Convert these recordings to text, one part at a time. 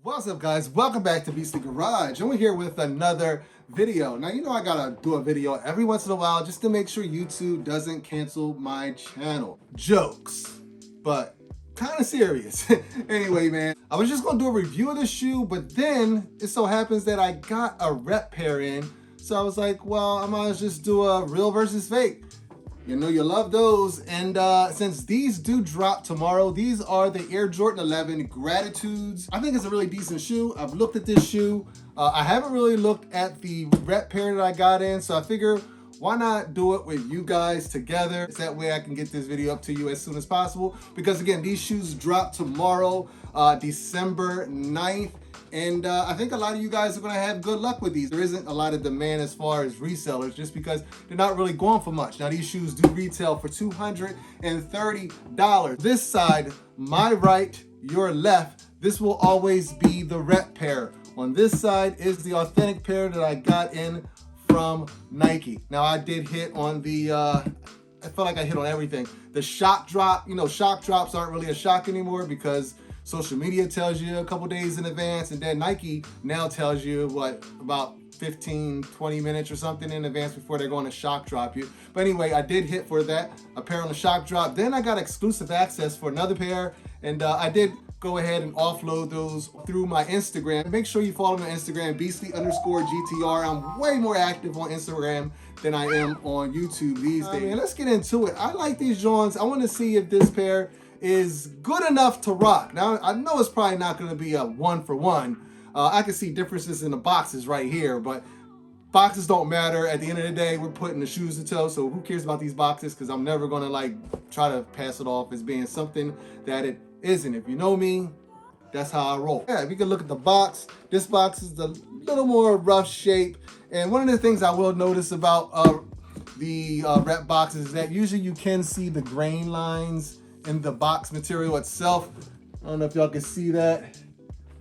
What's up, guys? Welcome back to Beastly Garage, and we're here with another video. Now, you know I gotta do a video every once in a while just to make sure YouTube doesn't cancel my channel. Jokes, but kind of serious. Anyway, man, I was just gonna do a review of the shoe, but then it so happens that I got a rep pair in, so I was like, well, I might as well just do a real versus fake. You know you love those. And since these do drop tomorrow, these are the Air Jordan 11 Gratitudes. I think it's a really decent shoe. I've looked at this shoe. I haven't really looked at the rep pair that I got in, so I figure why not do it with you guys together? That way I can get this video up to you as soon as possible. Because again, these shoes drop tomorrow, December 9th. And I think a lot of you guys are going to have good luck with these. There isn't a lot of demand as far as resellers just because they're not really going for much. Now, these shoes do retail for $230. This side, my right, your left, this will always be the rep pair. On this side is the authentic pair that I got in from Nike. Now, I did hit on the, I felt like I hit on everything. The shock drop, you know, shock drops aren't really a shock anymore because social media tells you a couple days in advance, and then Nike now tells you what, about 15, 20 minutes or something in advance before they're going to shock drop you. But anyway, I did hit for that, a pair on the shock drop. Then I got exclusive access for another pair, and I did go ahead and offload those through my Instagram. Make sure you follow me on Instagram, beastly_GTR. I'm way more active on Instagram than I am on YouTube these days. Man, let's get into it. I like these Johns. I want to see if this pair is good enough to rock. Now, I know it's probably not going to be a 1-for-1. I can see differences in the boxes right here, but boxes don't matter. At the end of the day, we're putting the shoes to toe, so who cares about these boxes? Because I'm never going to like try to pass it off as being something that it isn't. If you know me, that's how I roll. Yeah, if you can look at the box, this box is a little more rough shape. And one of the things I will notice about the rep boxes is that usually you can see the grain lines in the box material itself. I don't know if y'all can see that,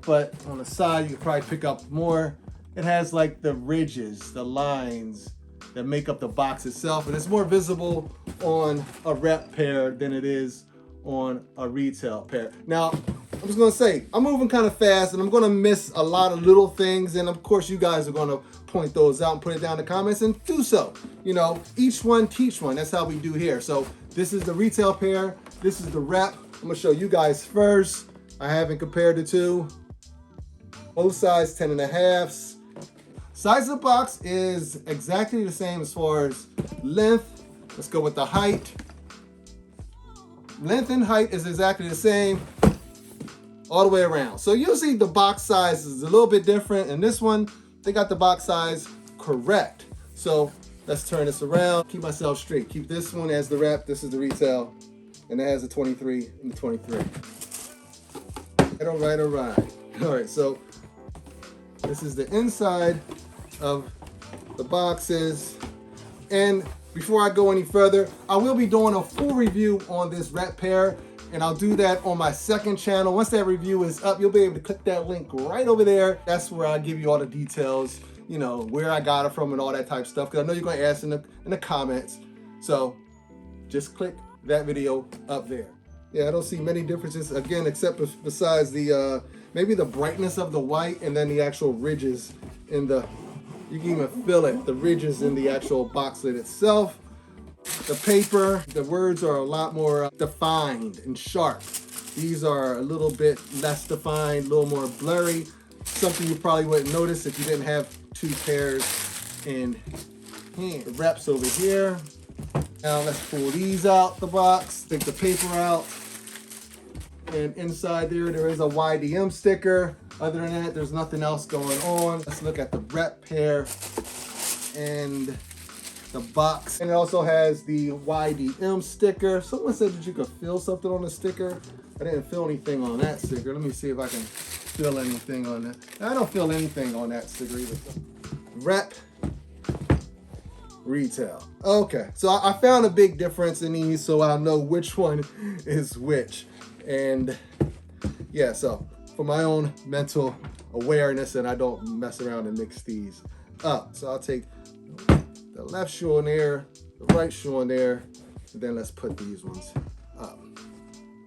but on the side you can probably pick up more. It has like the ridges, the lines that make up the box itself, and it's more visible on a rep pair than it is on a retail pair. Now, I'm just gonna say, I'm moving kind of fast and I'm gonna miss a lot of little things, and of course you guys are gonna point those out and put it down in the comments, and do so. You know, each one teach one. That's how we do here. So this is the retail pair, this is the rep. I'm gonna show you guys first. I haven't compared the two. Both sides 10.5s. Size of the box is exactly the same as far as length. Let's go with the height. Length and height is exactly the same all the way around. So usually the box size is a little bit different, and this one, they got the box size correct. So let's turn this around, keep myself straight. Keep this one as the rep, this is the retail, and it has the 23 and the 23. All right. All right, so this is the inside of the boxes. And before I go any further, I will be doing a full review on this rep pair, and I'll do that on my second channel. Once that review is up, you'll be able to click that link right over there. That's where I give you all the details, you know, where I got it from and all that type of stuff, because I know you're going to ask in the comments. So just click that video up there. Yeah, I don't see many differences, again, except besides the maybe the brightness of the white, and then the actual ridges in the, you can even feel it, the ridges in the actual box lid itself. The paper, the words are a lot more defined and sharp. These are a little bit less defined, a little more blurry. Something you probably wouldn't notice if you didn't have two pairs in hand. The reps over here. Now let's pull these out the box, take the paper out. And inside there is a YDM sticker. Other than that, there's nothing else going on. Let's look at the rep pair and the box. And it also has the YDM sticker. Someone said that you could feel something on the sticker. I didn't feel anything on that sticker. Let me see if I can feel anything on that. I don't feel anything on that sticker either. Rep, retail. Okay, so I found a big difference in these, so I'll know which one is which. And yeah, so for my own mental awareness, and I don't mess around and mix these up. So I'll take the left shoe in there, the right shoe in there, and then let's put these ones up.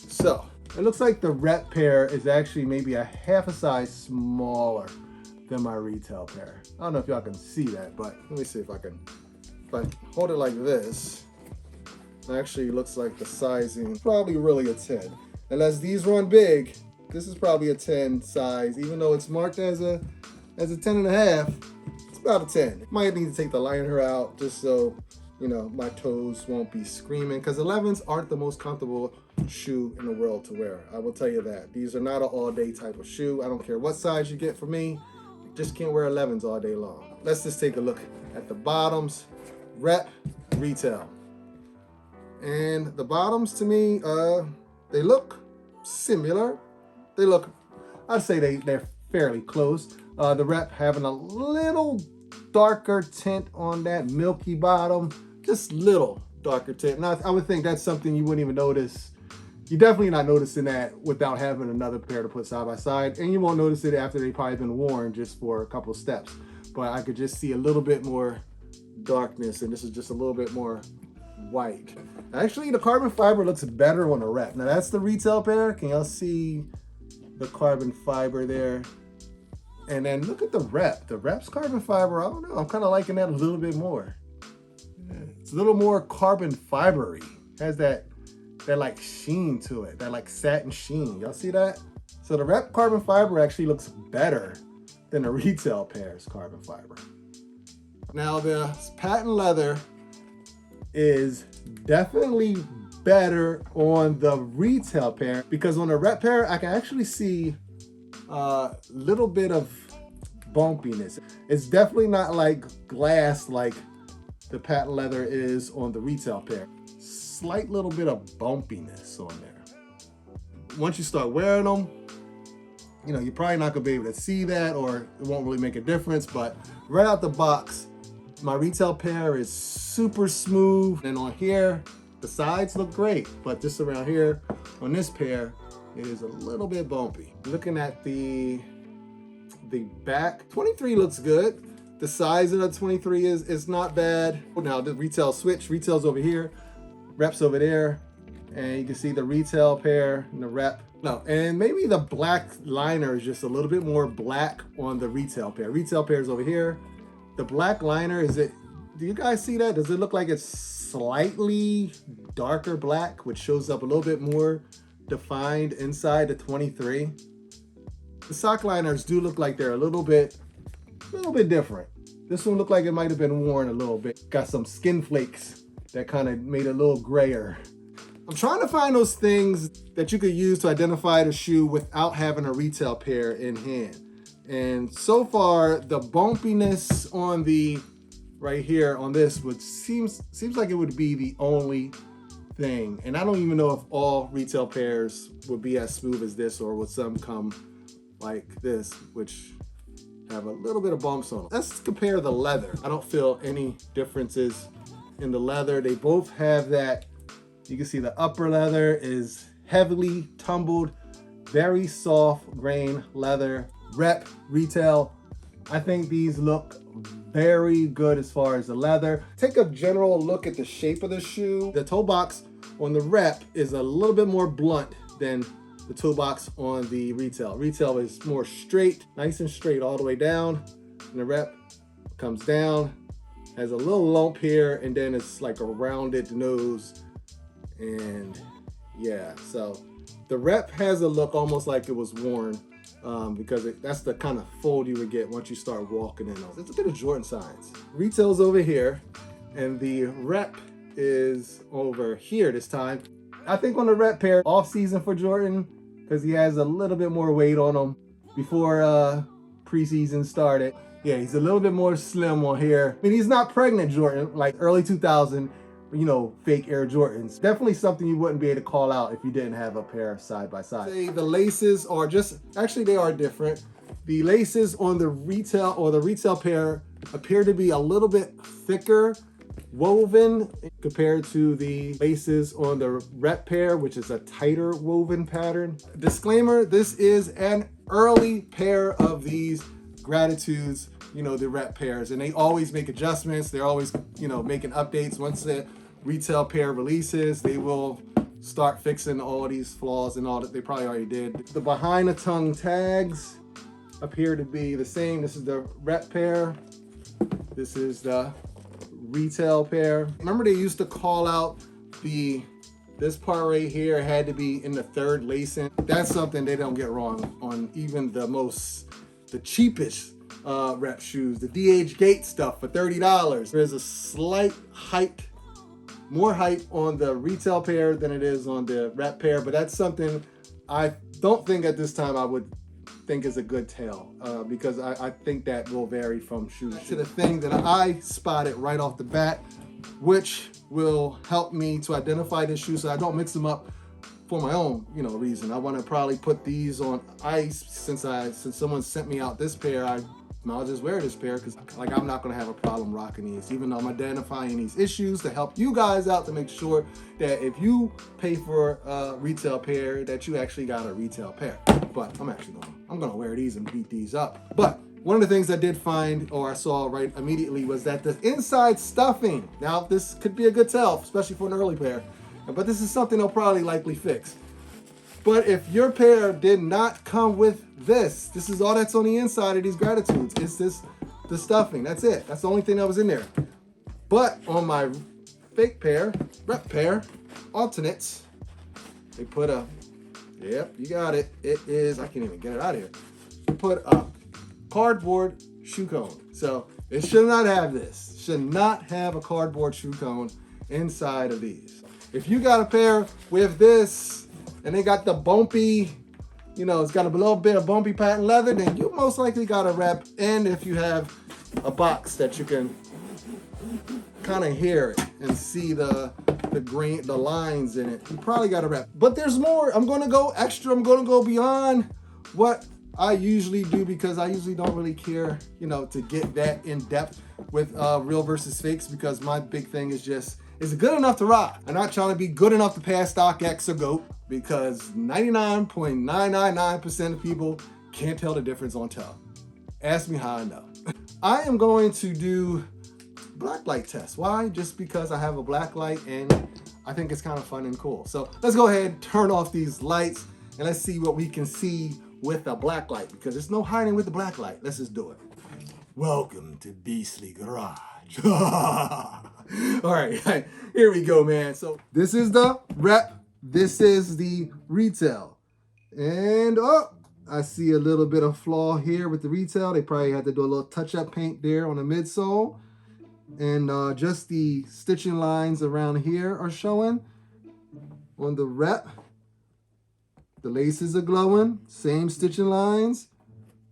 So It looks like the rep pair is actually maybe a half a size smaller than my retail pair. I don't know if y'all can see that, but let me see if I can. If I hold it like this, it actually looks like the sizing is probably really a 10. Unless these run big, this is probably a 10 size, even though it's marked as a 10 and a half. It's about a 10. Might need to take the liner out just so, you know, my toes won't be screaming, because 11s aren't the most comfortable shoe in the world to wear. I will tell you that. These are not an all-day type of shoe. I don't care what size you get for me. You just can't wear 11s all day long. Let's just take a look at the bottoms. Rep, retail. And the bottoms to me, they look similar. They look, I'd say they're fairly close. The rep having a little darker tint on that milky bottom, just little darker tint. Now, I would think that's something you wouldn't even notice. You're definitely not noticing that without having another pair to put side by side, and you won't notice it after they've probably been worn just for a couple steps. But I could just see a little bit more darkness, and this is just a little bit more white. Actually, the carbon fiber looks better on the rep. Now that's the retail pair. Can y'all see the carbon fiber there? And then look at the rep. The rep's carbon fiber, I don't know. I'm kind of liking that a little bit more. It's a little more carbon fibery. Has that like sheen to it, that like satin sheen. Y'all see that? So the rep carbon fiber actually looks better than the retail pair's carbon fiber. Now the patent leather is definitely better on the retail pair, because on the rep pair, I can actually see a little bit of bumpiness. It's definitely not like glass like the patent leather is on the retail pair. Slight little bit of bumpiness on there. Once you start wearing them, you know, you're probably not gonna be able to see that, or it won't really make a difference, but right out the box, my retail pair is super smooth. And on here, the sides look great, but just around here on this pair, it is a little bit bumpy. Looking at the back, 23 looks good. The size of the 23 is not bad. Now the retail switch, retail's over here, rep's over there, and you can see the retail pair and the rep. No, and maybe the black liner is just a little bit more black on the retail pair. Retail pair is over here. The black liner, do you guys see that? Does it look like it's slightly darker black, which shows up a little bit more defined inside the 23? The sock liners do look like they're a little bit different. This one looked like it might have been worn a little bit. Got some skin flakes that kind of made it a little grayer. I'm trying to find those things that you could use to identify the shoe without having a retail pair in hand. And so far, the bumpiness on the right here on this seems like it would be the only thing. And I don't even know if all retail pairs would be as smooth as this, or would some come like this, which have a little bit of bumps on them. Let's compare the leather. I don't feel any differences in the leather. They both have that. You can see the upper leather is heavily tumbled, very soft grain leather. Rep, retail, I think these look very good as far as the leather. Take a general look at the shape of the shoe. The toe box on the rep is a little bit more blunt than the toe box on the retail. Retail is more straight, nice and straight all the way down. And the rep comes down, has a little lump here, and then it's like a rounded nose. And yeah, so the rep has a look almost like it was worn, because that's the kind of fold you would get once you start walking in those. It's a bit of Jordan signs. Retail's over here, and the rep is over here this time. I think on the rep pair, off season for Jordan, because he has a little bit more weight on him before preseason started. Yeah, he's a little bit more slim on here. I mean, he's not pregnant Jordan, like early 2000, you know, fake Air Jordans. Definitely something you wouldn't be able to call out if you didn't have a pair side by side. The laces are actually they are different. The laces on the retail pair appear to be a little bit thicker woven compared to the laces on the rep pair, which is a tighter woven pattern. Disclaimer, this is an early pair of these Gratitudes, you know, the rep pairs, and they always make adjustments. They're always, you know, making updates. Once the retail pair releases, they will start fixing all these flaws and all that they probably already did. The behind the tongue tags appear to be the same. This is the rep pair. This is the retail pair. Remember they used to call out this part right here had to be in the third lacing. That's something they don't get wrong on even the cheapest rep shoes. The DH Gate stuff for $30. There's a slight height, more height on the retail pair than it is on the rep pair, but that's something I don't think at this time I would think is a good tell because I think that will vary from shoe to the thing that I spotted right off the bat, which will help me to identify this shoe so I don't mix them up for my own, reason. I want to probably put these on ice since someone sent me out this pair. I'll just wear this pair because I'm not going to have a problem rocking these, even though I'm identifying these issues to help you guys out to make sure that if you pay for a retail pair that you actually got a retail pair. But I'm going to wear these and beat these up. But one of the things I did find, or I saw right immediately, was that the inside stuffing. Now, this could be a good tell, especially for an early pair, but this is something they'll probably likely fix. But if your pair did not come with this is all that's on the inside of these Gratitudes. It's the stuffing. That's it. That's the only thing that was in there. But on my fake pair, rep pair, alternates, they put yep, you got it. It is, I can't even get it out of here. They put a cardboard shoe cone. So it should not have this. Should not have a cardboard shoe cone inside of these. If you got a pair with this and they got the bumpy, it's got a little bit of bumpy patent leather, then you most likely got a rep. And if you have a box that you can kind of hear it and see the grain, the lines in it, you probably got a rep. But there's more. I'm going to go extra. I'm going to go beyond what I usually do because I usually don't really care, to get that in depth with real versus fakes, because my big thing is just, is it good enough to rock? I'm not trying to be good enough to pass StockX or GOAT, because 99.999% of people can't tell the difference on toe. Ask me how I know. I am going to do blacklight test. Why? Just because I have a blacklight and I think it's kind of fun and cool. So let's go ahead and turn off these lights and let's see what we can see with a blacklight, because there's no hiding with the blacklight. Let's just do it. Welcome to Beastly Garage. All right, here we go, man. So this is the rep. This is the retail. And I see a little bit of flaw here with the retail. They probably had to do a little touch-up paint there on the midsole. And just the stitching lines around here are showing. On the rep, the laces are glowing. Same stitching lines.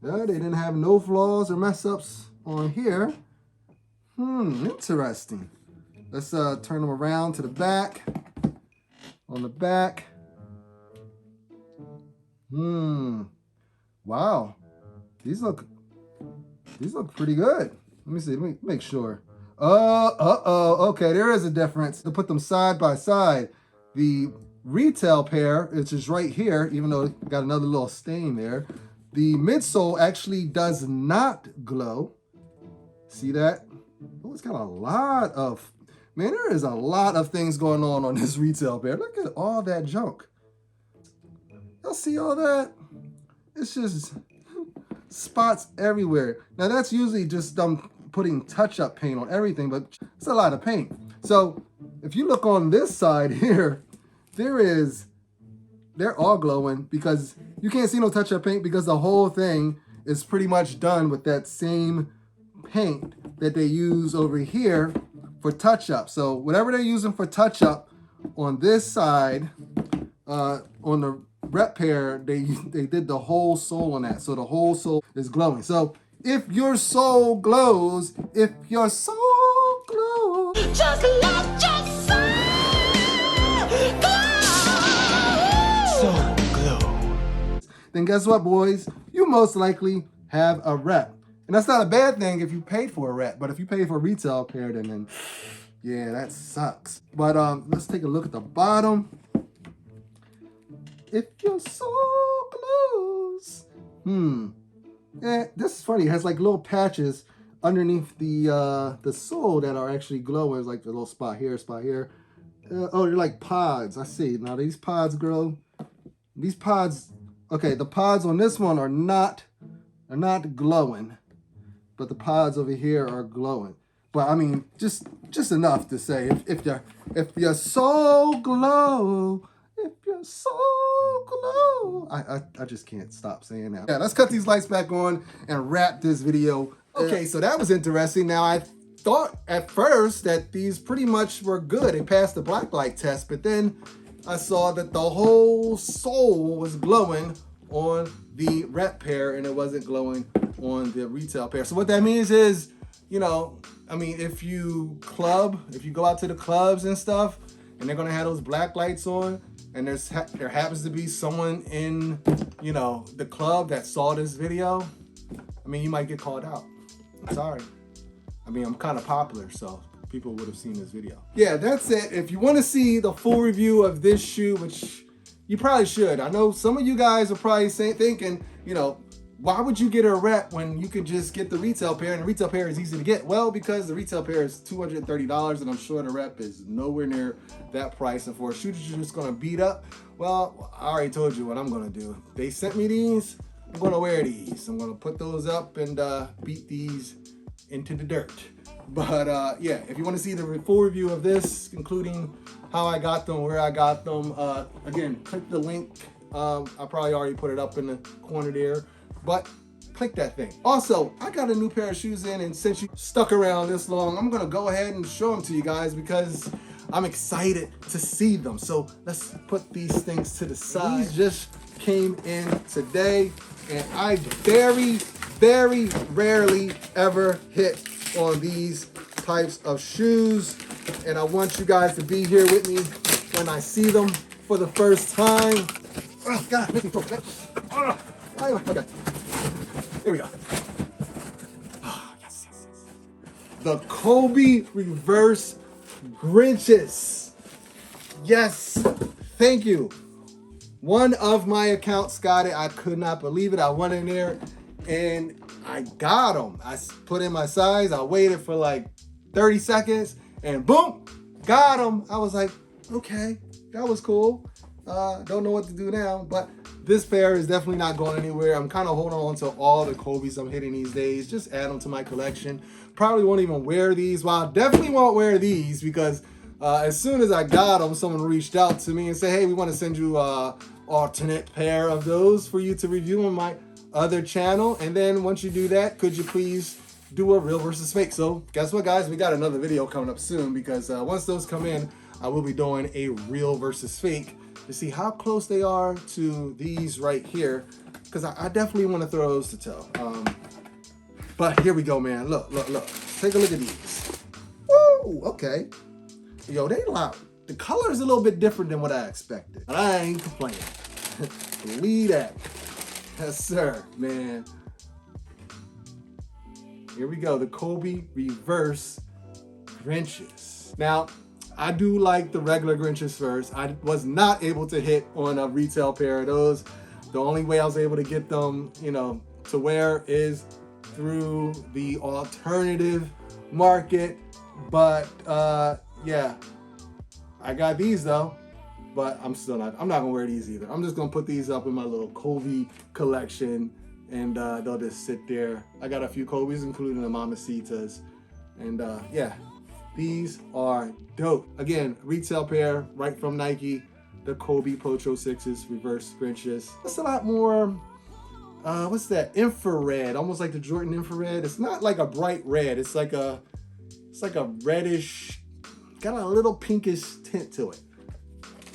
They didn't have no flaws or mess-ups on here. Interesting. Let's turn them around to the back. On the back. Wow. These look pretty good. Let me see. Let me make sure. Okay, there is a difference. To put them side by side, the retail pair, which is right here, even though it got another little stain there, the midsole actually does not glow. See that? Oh, it's got a lot of, man, there is a lot of things going on this retail pair. Look at all that junk. Y'all see all that? It's just spots everywhere. Now that's usually just putting touch-up paint on everything, but it's a lot of paint. So if you look on this side here, they're all glowing because you can't see no touch-up paint because the whole thing is pretty much done with that same paint that they use over here for touch-up. So whatever they're using for touch-up on this side, on the rep pair, they did the whole sole on that. So the whole sole is glowing. So if your soul glows, just let your soul glow. Then guess what, boys? You most likely have a rep. And that's not a bad thing if you paid for a rep, but if you pay for a retail pair, then yeah, that sucks. But let's take a look at the bottom. If your soul glows. Yeah, this is funny. It has like little patches underneath the sole that are actually glowing. It's like a little spot here, Oh, they're like pods. I see. Now these pods grow. These pods, okay, the pods on this one are not glowing, but the pods over here are glowing. But I mean, just enough to say if you're so glow, if you're so glow. I just can't stop saying that. Yeah, let's cut these lights back on and wrap this video. Okay, so that was interesting. Now I thought at first that these pretty much were good. They passed the black light test, but then I saw that the whole sole was glowing on the rep pair and it wasn't glowing on the retail pair. So what that means is, you know, I mean, if you go out to the clubs and stuff, and they're gonna have those black lights on, and there happens to be someone in, you know, the club that saw this video, I mean, you might get called out. I'm sorry. I mean, I'm kind of popular, so people would have seen this video. Yeah, that's it. If you want to see the full review of this shoe, which you probably should. I know some of you guys are probably thinking, you know, why would you get a rep when you could just get the retail pair, and the retail pair is easy to get? Well, because the retail pair is $230, and I'm sure the rep is nowhere near that price. And for a shoe that you're just gonna beat up, well, I already told you what I'm gonna do. They sent me these, I'm gonna wear these. I'm gonna put those up and beat these into the dirt. But yeah, if you want to see the full review of this, including how I got them, where I got them, again, click the link. I probably already put it up in the corner there, but click that thing. Also, I got a new pair of shoes in, and since you stuck around this long, I'm gonna go ahead and show them to you guys because I'm excited to see them. So let's put these things to the side. These just came in today, and I very, very rarely ever hit on these types of shoes, and I want you guys to be here with me when I see them for the first time. Oh God, make me focus. Oh, okay, here we go. Oh, yes. The Kobe Reverse Grinches. Yes, thank you. One of my accounts got it. I could not believe it. I went in there and I got them. I put in my size. I waited for like 30 seconds and boom, got them. I was like, okay, that was cool. Don't know what to do now, but this pair is definitely not going anywhere. I'm kind of holding on to all the Kobe's I'm hitting these days. Just add them to my collection. Probably won't even wear these. Well, I definitely won't wear these because as soon as I got them, someone reached out to me and said, hey, we want to send you an alternate pair of those for you to review on my other channel. And then once you do that, could you please do a real versus fake? So guess what, guys? We got another video coming up soon because once those come in, I will be doing a real versus fake to see how close they are to these right here, because I definitely want to throw those to toe. But here we go, man. Look. Take a look at these. Woo, okay. Yo, they loud. The color is a little bit different than what I expected, but I ain't complaining. Believe that. Yes, sir, man. Here we go, the Kobe Reverse Grinches. Now, I do like the regular Grinches first. I was not able to hit on a retail pair of those. The only way I was able to get them, you know, to wear is through the alternative market. But yeah, I got these though, but I'm not gonna wear these either. I'm just gonna put these up in my little Kobe collection and they'll just sit there. I got a few Kobe's, including the Mamacitas. And yeah, these are dope. Again, retail pair right from Nike, the Kobe Potro 6s Reverse Grinches. It's a lot more, what's that, infrared, almost like the Jordan infrared. It's not like a bright red, it's like a reddish, got a little pinkish tint to it.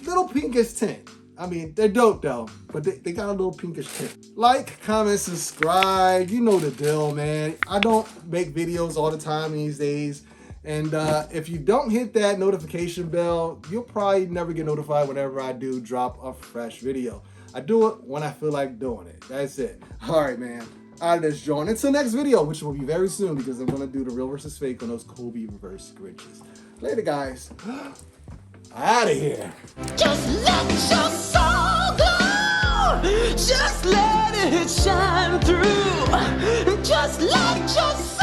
Little pinkish tint. I mean, they're dope though, but they got a little pinkish tint. Like, comment, subscribe, you know the deal, man. I don't make videos all the time these days. And if you don't hit that notification bell, you'll probably never get notified whenever I do drop a fresh video. I do it when I feel like doing it. That's it. All right, man. Out of this joint. Until next video, which will be very soon because I'm going to do the real versus fake on those Kobe Reverse Grinches. Later, guys. Out of here. Just let your soul go. Just let it shine through. Just let your soul